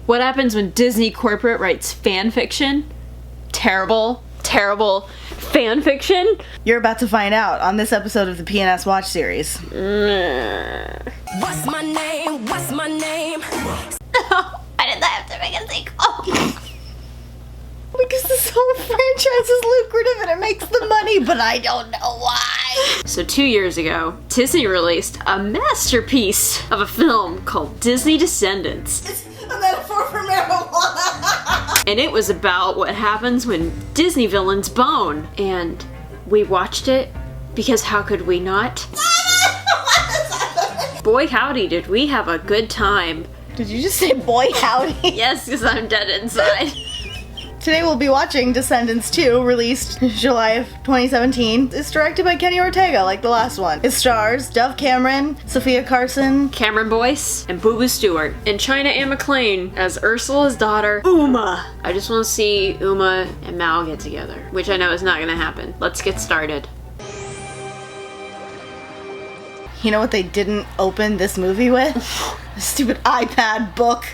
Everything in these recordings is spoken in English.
What happens when Disney corporate writes fan fiction? Terrible, terrible fan fiction? You're about to find out on this episode of the PNS Watch series. What's my name? What's my name? I didn't have to make a sequel. Because this whole franchise is lucrative and it makes the money, but I don't know why. So 2 years ago, Disney released a masterpiece of a film called Disney Descendants. It's a metaphor for marijuana. And it was about what happens when Disney villains bone. And we watched it because how could we not? Boy howdy, did we have a good time. Did you just say boy howdy? Yes, because I'm dead inside. Today we'll be watching Descendants 2, released July of 2017. It's directed by Kenny Ortega, like the last one. It stars Dove Cameron, Sophia Carson, Cameron Boyce, and Boo Boo Stewart. And China Anne McClain as Ursula's daughter, Uma. I just want to see Uma and Mal get together, which I know is not going to happen. Let's get started. You know what they didn't open this movie with? A stupid iPad book.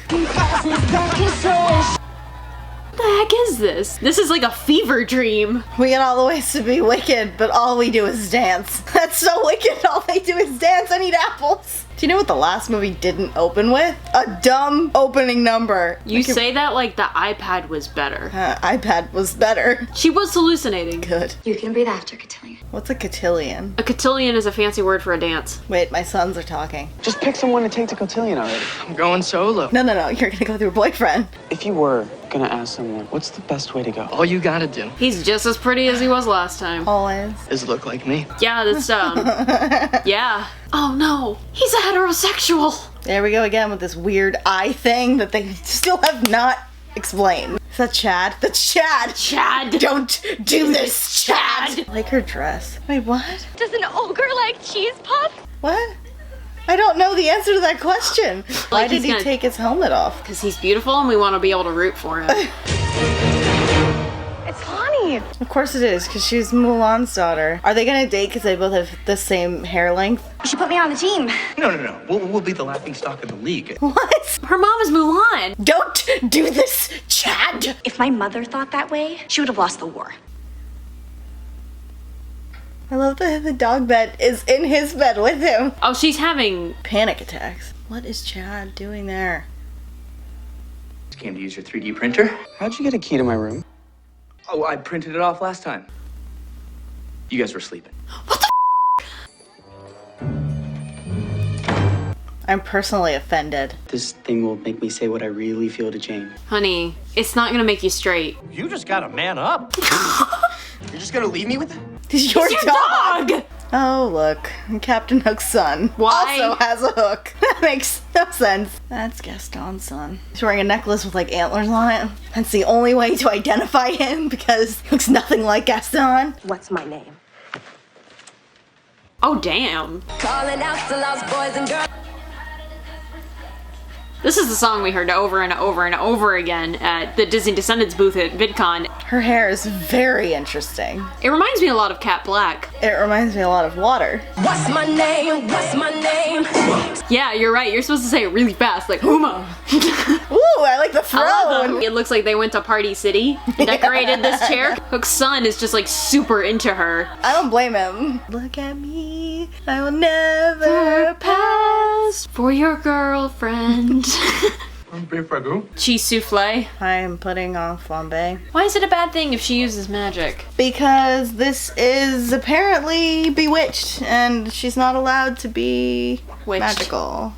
What the heck is this? This is like a fever dream. We get all the ways to be wicked, but all we do is dance. That's so wicked, all they do is dance and eat apples. Do you know what the last movie didn't open with? A dumb opening number. You say that like the iPad was better. iPad was better. She was hallucinating. Good. You can breathe after cotillion. What's a cotillion? A cotillion is a fancy word for a dance. Wait, my sons are talking. Just pick someone to take to cotillion already. I'm going solo. No, you're gonna go with your boyfriend. If you were gonna ask someone, what's the best way to go? All you gotta do He's just as pretty as he was last time. Always. is look like me. Yeah, that's yeah. Oh no, he's a heterosexual. There we go again with this weird eye thing that they still have not explained. Is that Chad? That's Chad! Chad. Don't do this, Chad! I like her dress. Wait, what? Does an ogre like cheese puff? What? I don't know the answer to that question. Why did he's he gonna- take his helmet off? Because he's beautiful and we want to be able to root for him. It's Lonnie. Of course it is, because she's Mulan's daughter. Are they gonna date because they both have the same hair length? You should put me on the team. No. We'll be the laughing stock of the league. What? Her mom is Mulan. Don't do this, Chad! If my mother thought that way, she would have lost the war. I love that the dog bed is in his bed with him. Oh, she's having... Panic attacks. What is Chad doing there? Just came to use your 3D printer. How'd you get a key to my room? Oh, I printed it off last time. You guys were sleeping. I'm personally offended. This thing will make me say what I really feel to Jane. Honey, it's not gonna make you straight. You just gotta man up. You're just gonna leave me with it? He's your dog! Dog! Oh, look. Captain Hook's son Why? also has a hook. That makes no sense. That's Gaston's son. He's wearing a necklace with like antlers on it. That's the only way to identify him because he looks nothing like Gaston. What's my name? Oh, damn. Calling out to lost boys and girls. This is the song we heard over and over and over again at the Disney Descendants booth at VidCon. Her hair is very interesting. It reminds me a lot of Cat Black. It reminds me a lot of water. What's my name? What's my name? Yeah, you're right. You're supposed to say it really fast, like Uma. Ooh, I like the throne. It looks like they went to Party City and decorated this chair. Hook's son is just like super into her. I don't blame him. Look at me. I will never pass. For your girlfriend. Beef ragu. Cheese souffle. I'm putting on flambe. Why is it a bad thing if she uses magic? Because this is apparently bewitched and she's not allowed to be Witched. magical.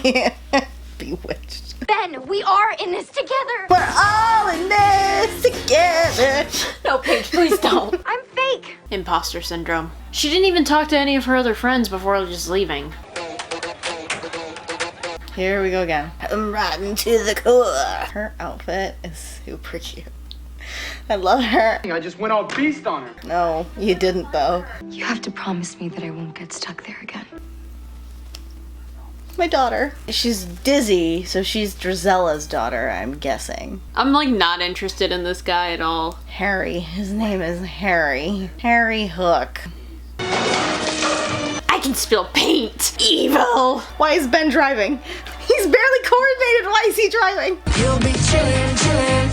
Yeah. Bewitched. Ben, we are in this together. We're all in this together. No, Paige, please don't. I'm fake. Imposter syndrome. She didn't even talk to any of her other friends before just leaving. Here we go again. I'm riding to the core. Her outfit is super cute. I love her. I just went all beast on her. No, you didn't though. You have to promise me that I won't get stuck there again. My daughter. She's Dizzy, so she's Drizella's daughter, I'm guessing. I'm like not interested in this guy at all. Harry. His name is Harry. Harry Hook. I can spill paint. Evil. Why is Ben driving? He's barely coordinated. Why is he driving? You'll be chillin', chillin'.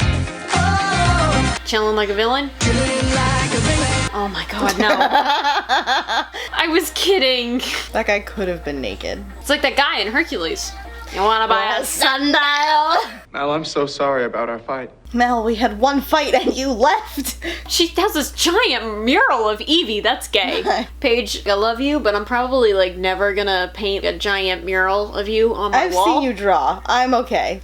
Oh, Chilling like a villain? chillin' like a villain. Oh my god, no. I was kidding. That guy could have been naked. It's like that guy in Hercules. You wanna buy a sundial? Mel, I'm so sorry about our fight. Mel, we had one fight and you left. She has this giant mural of Evie. That's gay. Paige, I love you, but I'm probably like never gonna paint a giant mural of you on my I've wall. seen you draw. I'm okay.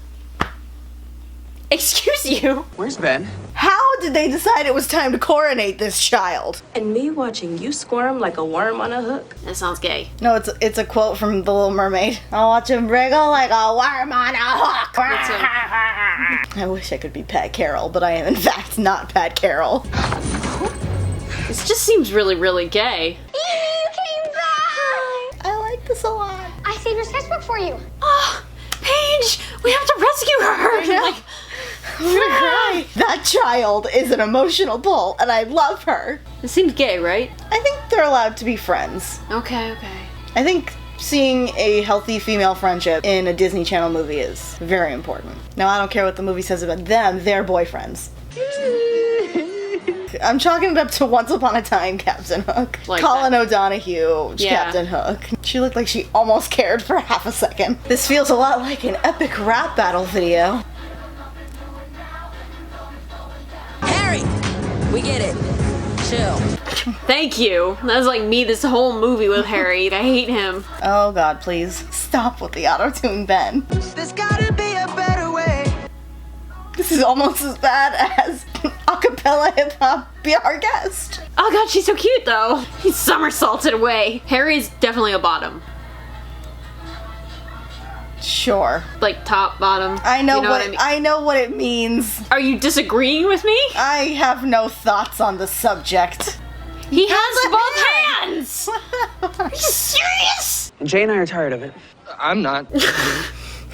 Excuse you. Where's Ben? How did they decide it was time to coronate this child? And me watching you squirm like a worm on a hook. That sounds gay. No, it's a quote from The Little Mermaid. I'll watch him wriggle like a worm on a hook. I wish I could be Pat Carroll, but I am in fact not Pat Carroll. This just seems really, really gay. You came back! I like this a lot. I saved your sketchbook for you. Oh, Paige, we have to rescue her. I know. Like, I'm gonna cry. That child is an emotional pull, and I love her. it seems gay, right? I think they're allowed to be friends. Okay. I think seeing a healthy female friendship in a Disney Channel movie is very important. Now, I don't care what the movie says about them, they're boyfriends. I'm chalking it up to Once Upon a Time Captain Hook. Like Colin that. O'Donoghue, Yeah. Captain Hook. She looked like she almost cared for half a second. This feels a lot like an epic rap battle video. Harry, we get it. Chill. Thank you. That was like me this whole movie with Harry. I hate him. Oh god, please. Stop with the auto-tune, Ben. There's gotta be a better way. This is almost as bad as acapella hip-hop Be Our Guest. Oh god, she's so cute though. He's somersaulted away. Harry's definitely a bottom. Sure. Like top, bottom. I know, You know what, I mean? I know what it means. Are you disagreeing with me? I have no thoughts on the subject. He has both hands! Are you serious? Jay and I are tired of it. I'm not.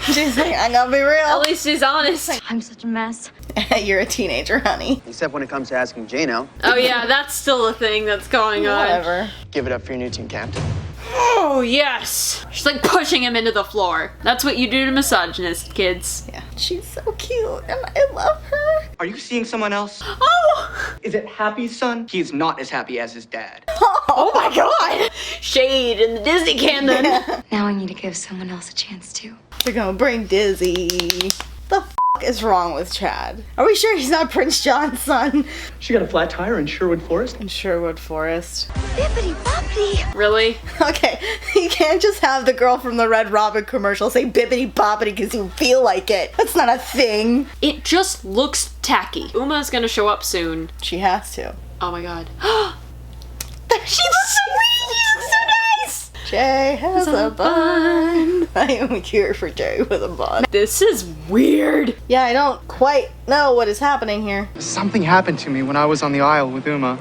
She's like, I'm gonna be At real. least he's honest. I'm such a mess. You're a teenager, honey. Except when it comes to asking Jay now. Oh yeah, that's still a thing that's going on. Whatever. Give it up for your new team captain. Oh yes! She's like pushing him into the floor. That's what you do to misogynist kids. Yeah. She's so cute, and I love her. Are you seeing someone else? Oh! Is it Happy's son? He is not as happy as his dad. Oh my god! Shade in the Disney canon. Now I need to give someone else a chance too. They're gonna bring Dizzy. The f is wrong with Chad? Are we sure he's not Prince John's son? She got a flat tire in Sherwood Forest. In Sherwood Forest. Bippity boppity. Really? Okay, you can't just have the girl from the Red Robin commercial say bippity boppity because you feel like it. That's not a thing. It just looks tacky. Uma's gonna show up soon. She has to. Oh my god. She looks so nice! Jay has a bun. I am here for Jay with a bun. This is weird. Yeah, I don't quite know what is happening here. Something happened to me when I was on the aisle with Uma.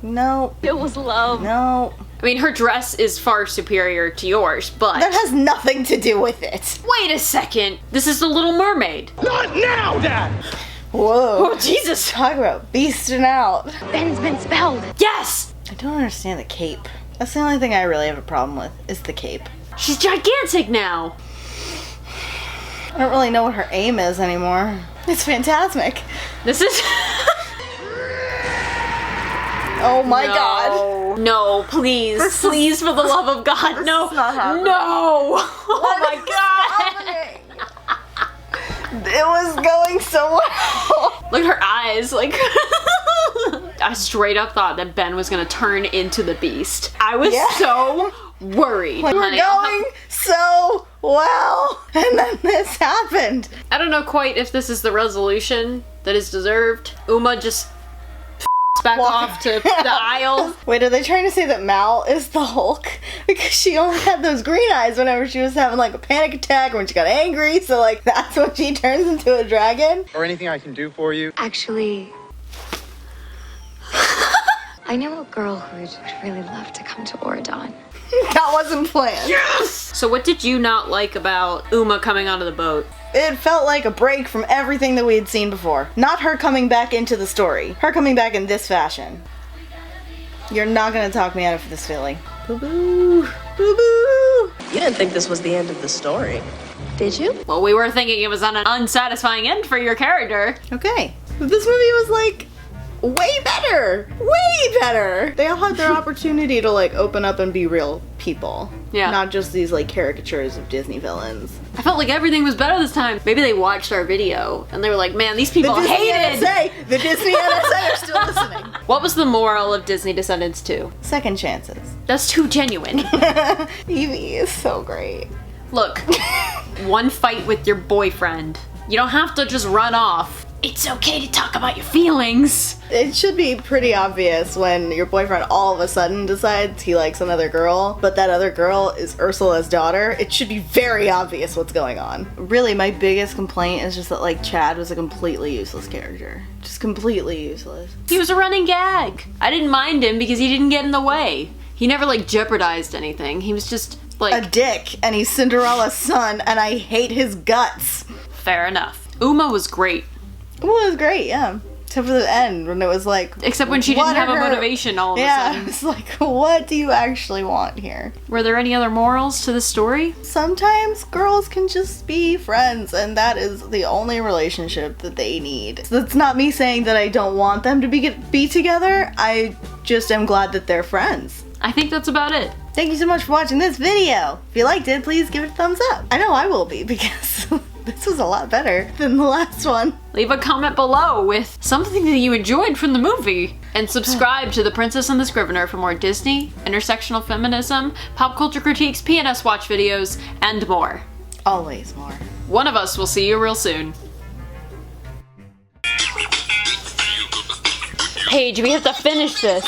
No. It was love. No. I mean, her dress is far superior to yours, but... That has nothing to do with it. Wait a second. This is the Little Mermaid. Not now, Dad! Whoa. Oh, Jesus. Talk about beasting out. Ben's been spelled. Yes! I don't understand the cape. That's the only thing I really have a problem with, is the cape. She's gigantic now. I don't really know what her aim is anymore. It's phantasmic. This is... Oh my god. No, please. This Please, for the love of God, no. is not happening. No. Oh my god. It was going so well. Look at her eyes, like... I straight up thought that Ben was gonna turn into the beast. I was Yeah. so worried. We were Honey, I'll going so well, and then this happened. I don't know quite if this is the resolution that is deserved. Uma just back off to the aisle. Wait, are they trying to say that Mal is the Hulk? Because she only had those green eyes whenever she was having like a panic attack or when she got angry, so like that's when she turns into a dragon? Or anything I can do for you? Actually, I know a girl who would really love to come to Oradon. That wasn't planned. So what did you not like about Uma coming onto the boat? It felt like a break from everything that we had seen before. Not her coming back into the story. Her coming back in this fashion. You're not gonna talk me out of this feeling. Boo boo. Boo boo. You didn't think this was the end of the story, did you? Well, we were thinking it was an unsatisfying end for your character. Okay. But this movie was like way better. Way better. They all had their opportunity to like open up and be real people. Yeah. Not just these like caricatures of Disney villains. I felt like everything was better this time. Maybe they watched our video and they were like, man, these people The Disney hated. NSA. The Disney NSA are still listening. What was the moral of Disney Descendants 2? Second chances. That's too genuine. Evie is so great. Look, one fight with your boyfriend. You don't have to just run off. It's okay to talk about your feelings. It should be pretty obvious when your boyfriend all of a sudden decides he likes another girl, but that other girl is Ursula's daughter. It should be very obvious what's going on. Really, my biggest complaint is just that like Chad was a completely useless character. Just completely useless. He was a running gag. I didn't mind him because he didn't get in the way. He never like jeopardized anything. He was just like A dick, and he's Cinderella's son, and I hate his guts. fair enough. Uma was great. Well, it was great, yeah. Except for the end, when it was like... Except when she what didn't have are a her- motivation all of a Yeah, sudden. it's like, what do you actually want here? Were there any other morals to the story? Sometimes girls can just be friends, and that is the only relationship that they need. So that's not me saying that I don't want them to be together. I just am glad that they're friends. I think that's about it. Thank you so much for watching this video. If you liked it, please give it a thumbs up. I know I will be, because this was a lot better than the last one. Leave a comment below with something that you enjoyed from the movie. And subscribe to The Princess and the Scrivener for more Disney, intersectional feminism, pop culture critiques, P&S watch videos, and more. Always more. One of us will see you real soon. Paige, we have to finish this.